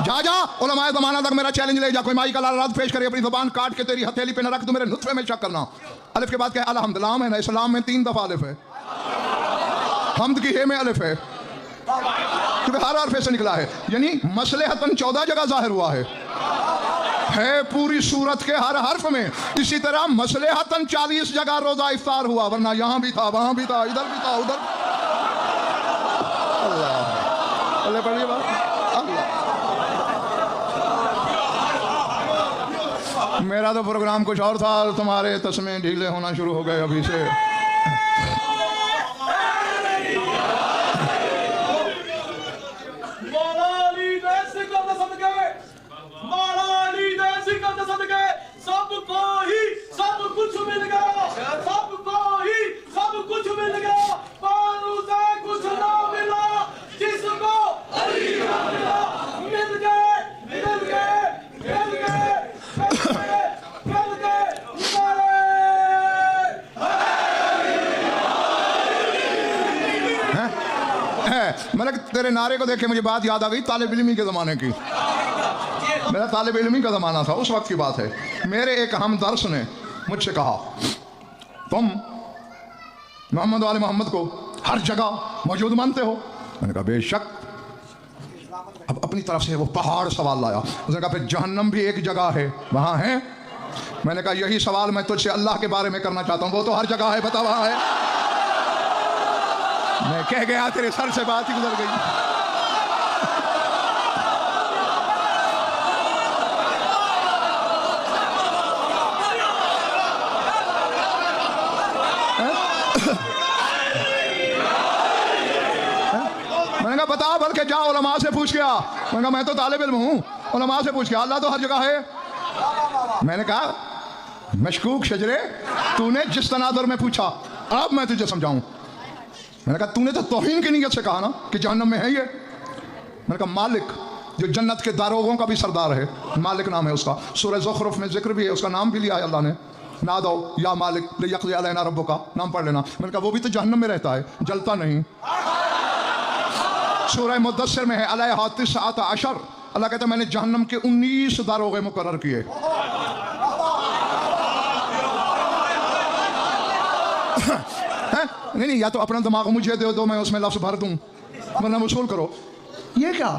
जा जा उलमाए ज़माना तक मेरा चैलेंज ले जा, कोई माई का लाल पेश करे, अपनी ज़बान काट के तेरी हथेली पे न रख, तो मेरे नुत्फे में शक करना। अलिफ के बाद क्या है? अल्हम्दुलिल्लाह है ना, इस्लाम में 3 दफ़ा अलिफ है, हम्द की हे में अलिफ है, क्योंकि हर हरफ से निकला है, यानी मसलहतन 14 जगह जाहिर हुआ है पूरी सूरत के हर हर्फ में। इसी तरह मसलहतन 40 जगह रोजा इफ्तार हुआ, वरना यहाँ भी था, वहां भी था, इधर भी था, उधर। अल्लाह अल्लाह पढ़िए बात। अल्लाह मेरा तो प्रोग्राम कुछ और था, तुम्हारे तस्मे ढीले होना शुरू हो गए अभी से। सबको ही सब कुछ मिल गया, सबको ही सब कुछ मिल गया, पर उसे कुछ ना मिला जिसको अली का मिला। मिल गए मिल गए मिल गए मिल गए मतलब तेरे नारे को देख के मुझे बात याद आ गई तालिब इल्मी के ज़माने की। मेरा तालिब इल्मी का ज़माना था, उस वक्त की बात है। मेरे एक हमदर्स ने मुझसे कहा, तुम मोहम्मद वाले मोहम्मद को हर जगह मौजूद मानते हो? मैंने कहा बेशक। अब अपनी तरफ से वो पहाड़ सवाल लाया। उसने कहा फिर जहन्नम भी एक जगह है, वहाँ है? मैंने कहा यही सवाल मैं तुझसे अल्लाह के बारे में करना चाहता हूँ, वो तो हर जगह है, बता वहाँ है? मैं कह गया तेरे सर से बात ही गुजर गई। मैंने कहा बता, बल्कि जा उलमा से पूछ गया। मैंने कहा मैं तो तालिब इल्म हूँ, उलमा से पूछ गया, अल्लाह तो हर जगह है। मैंने कहा मशकूक शजरे, तूने जिस तनादुर में पूछा, अब मैं तुझे समझाऊं। मैंने कहा तूने तो तौहीन की नीयत से कहा ना कि जहन्नम में है ये। मैंने कहा मालिक जो जन्नत के दारोगों का भी सरदार है, मालिक नाम है उसका, सूरह ज़ुख़रुफ़ में जिक्र भी है, उसका नाम भी लिया है अल्लाह ने। ना दो या मालिक लियक़ज़ी अलैना रब्बुका, नाम पढ़ लेना। मैंने कहा वो भी तो जहन्नम में रहता है, जलता नहीं। सूरह मुद्दस्सिर में है अलैहा तिस्अत अशर, अल्लाह कहता है मैंने जहन्नम के 19 दारोगे मुकर्रर किए। नहीं, या तो अपना दिमाग मुझे दे दो, मैं उसमें लफ्ज़ भर दूं, वरना वसूल करो। ये क्या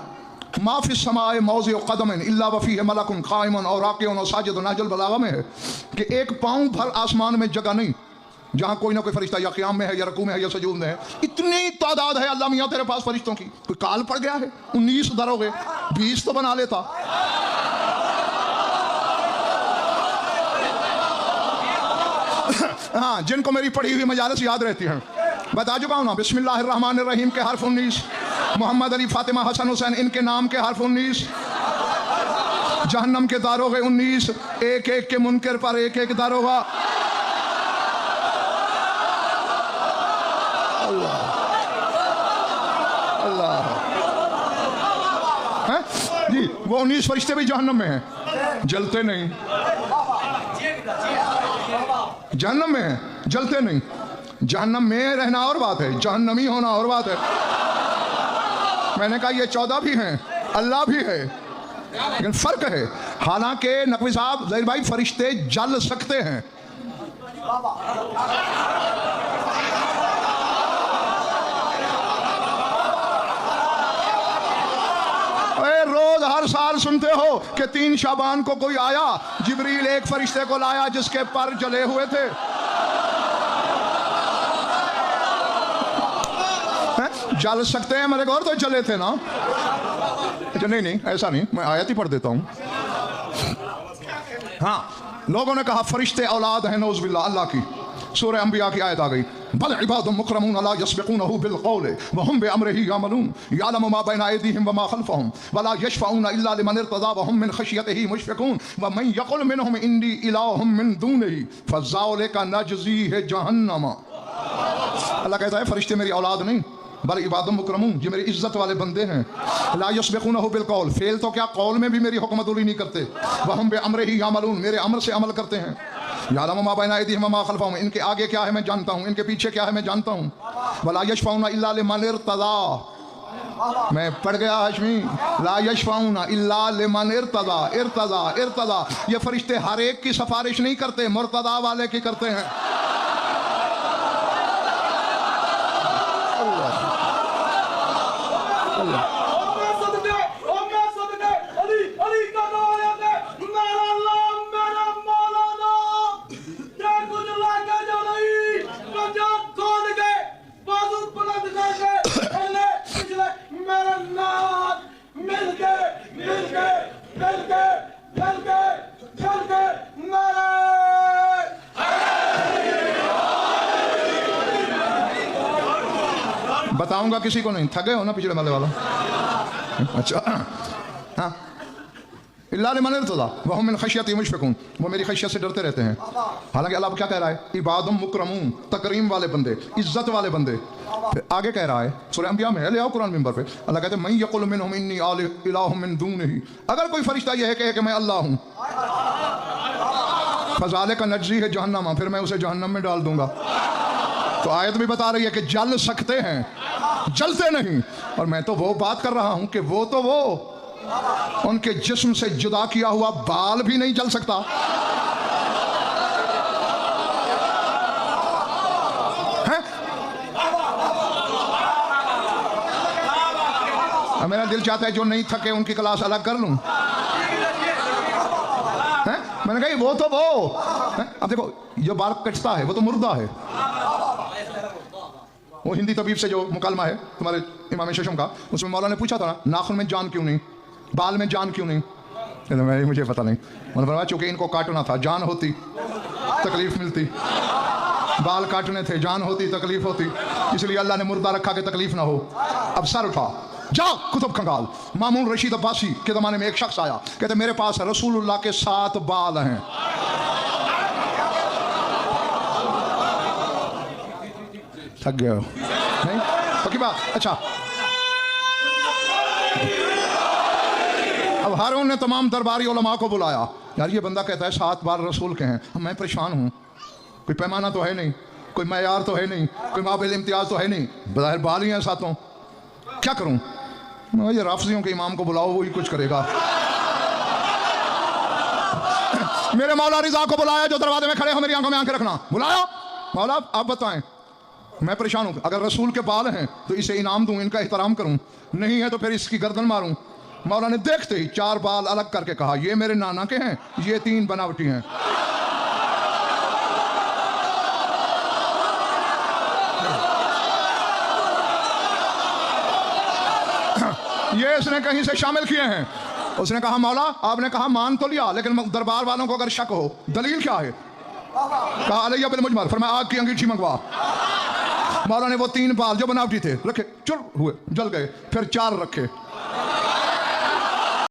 माफिस समाए मौज़ि क़दमिन इल्ला वफ़ीह मलकुन क़ाइमुन और राकिउन और साजिदुन, नहजुल बलागा में है कि एक पाँव भर आसमान में जगह नहीं जहाँ कोई ना कोई फरिश्ता या क़याम में है या रकू में है या सजूद में है। इतनी तादाद है अल्लाह मियाँ तेरे पास फरिश्तों की, कोई काल पड़ गया है? 19 दरोगे, 20 तो बना लेता। हाँ, जिनको मेरी पढ़ी हुई मजालिस याद रहती है, बता चुका हूँ ना। बिस्मिल्लाहिर्रहमानिर्रहीम के हर्फ 19, मोहम्मद अली फातिमा हसन हुसैन इनके नाम के हर्फ 19, जहन्नम के दारोगे 19, एक एक के मुनकर पर एक एक दारोगा। अल्लाह अल्लाह है जी। वो 19 फरिश्ते भी जहन्नम में हैं, जलते नहीं। जहन्नम में है, जलते नहीं। जहन्नम में रहना और बात है, जहन्नमी होना और बात है। मैंने कहा ये 14 भी हैं, अल्लाह भी है, लेकिन फर्क है। हालांकि नकवी साहब ज़हीर भाई फरिश्ते जल सकते हैं। रोज हर साल सुनते हो कि 3 शाबान को कोई आया, जिब्रील एक फरिश्ते को लाया जिसके पर जले हुए थे। जल सकते हैं, मेरे को और तो जले थे ना। अच्छा नहीं ऐसा नहीं, मैं आयत ही पढ़ देता हूँ। हाँ, लोगों ने कहा फरिश्ते औलाद हैं नौज़ बिल्लाह अल्लाह की। सूरह अंबिया की आयत आ गई, बल इबादुम मुकरमून ला यस्बिकूनहु बिल क़ौल व हुम बिअम्रिही यामलून यअलमु मा बैना अयदीहिम व मा खल्फहुम व ला यशफऊन इल्ला लिमन इर्तज़ा व हुम मिन खशियतिही मुशफिकून व मन यक़ुल मिनहुम इन्नी इलाहुम मिन दूनिही फज़ालिका नजज़ीहि जहन्नम। अल्लाह कहता है फरिश्ते मेरी औलाद नहीं, बल इबादुम मुकरमून, ये मेरी इज्जत वाले बंदे हैं। ला यस्बिकूनहु बिल क़ौल, फेल तो क्या कौल में भी मेरी हुक्मतुली नहीं करते। व हुम बिअम्रिही यामलून, मेरे अमर से अमल करते हैं। यालमु मा बैना अयदीहिम व मा खल्फहुम, इनके आगे क्या है मैं जानता हूँ, इनके पीछे क्या है मैं जानता हूँ। वला यशफऊना इल्ला लिमन इर्तज़ा, मैं पढ़ गया हाशमी, ला यशफाऊना इल्ला लिमन इर्तदा इर्तदा इर्तदा। ये फरिश्ते हर एक की सिफारिश नहीं करते, मुर्तदा वाले की करते हैं। बताऊंगा किसी को नहीं, थके हो ना पिछले वाले वालों। अच्छा हाँ, इल्ला लिमन इर्तदा व हुम मिन खशियती मुशफिकून, वो मेरी खशियत से डरते रहते हैं। हालांकि अल्लाह क्या कह रहा है, इबादुम मुकरमून, तकरीम वाले बंदे, इज्जत वाले बंदे। फिर आगे कह रहा है सूरह अंबिया में, ले आओ कुरान मिंबर पे, अल्लाह कहते हैं मैं यकुल मिनहुम इन्नी इलाहुम मिन दूनिही, अगर कोई फरिश्ता यह कहे कि मैं अल्लाह हूँ, फज़ालिका नज्ज़ी है जहन्नम, फिर मैं उसे जहन्नम में डाल दूंगा। तो आयत भी बता रही है कि जल सकते हैं, जलते नहीं। और मैं तो वो बात कर रहा हूं कि वो तो वो उनके जिस्म से जुदा किया हुआ बाल भी नहीं जल सकता। है? मेरा दिल चाहता है जो नहीं थके उनकी क्लास अलग कर लूं। है? मैंने कहा वो तो वो है? अब देखो जो बाल कटता है वो तो मुर्दा है। वो हिंदी तबीब से जो मुकालमा है तुम्हारे इमाम शशम का, उसमें मौला ने पूछा था ना, नाखून में जान क्यों नहीं, बाल में जान क्यों नहीं? मैं मुझे पता नहीं। मैंने बताया चूंकि इनको काटना था, जान होती तकलीफ मिलती, बाल काटने थे, जान होती तकलीफ होती, इसलिए अल्लाह ने मुर्दा रखा कि तकलीफ ना हो। अब सर उठा, जा कुतुब खंगाल। मामून रशीद अब्बासी के ज़माने में एक शख्स आया, कहते मेरे पास रसूलुल्लाह के 7 बाल हैं। थक गए हो? नहीं पक्की बात। अच्छा, अब हारून ने तमाम दरबारी उलमा को बुलाया, यार ये बंदा कहता है 7 बार रसूल के हैं, मैं परेशान हूँ, कोई पैमाना तो है नहीं, कोई मैयार तो है नहीं, कोई माबिल इम्तियाज तो है नहीं, बज़ाहिर बाल ही हैं 7, क्या करूँ? ये राफजियों के इमाम को बुलाओ, वही कुछ करेगा। मेरे मौला रिजा को बुलाया जो दरवाजे में खड़े हो, मेरी आंखों में आंखें रखना। बुलाया, मौला आप बताएं, मैं परेशान हूँ, अगर रसूल के बाल हैं तो इसे इनाम दूं, इनका एहतराम करूं, नहीं है तो फिर इसकी गर्दन मारूं। मौला ने देखते ही 4 बाल अलग करके कहा, ये मेरे नाना के हैं, ये 3 बनावटी हैं। ये इसने कहीं से शामिल किए हैं। उसने कहा मौला आपने कहा मान तो लिया, लेकिन दरबार वालों को अगर शक हो, दलील क्या है? कहा अलैया बिल मुजमर, फरमाया आग की अंगीठी मंगवा। मौला ने वो 3 बाल जो बनावटी थे रखे, चुर हुए, जल गए, फिर 4 रखे।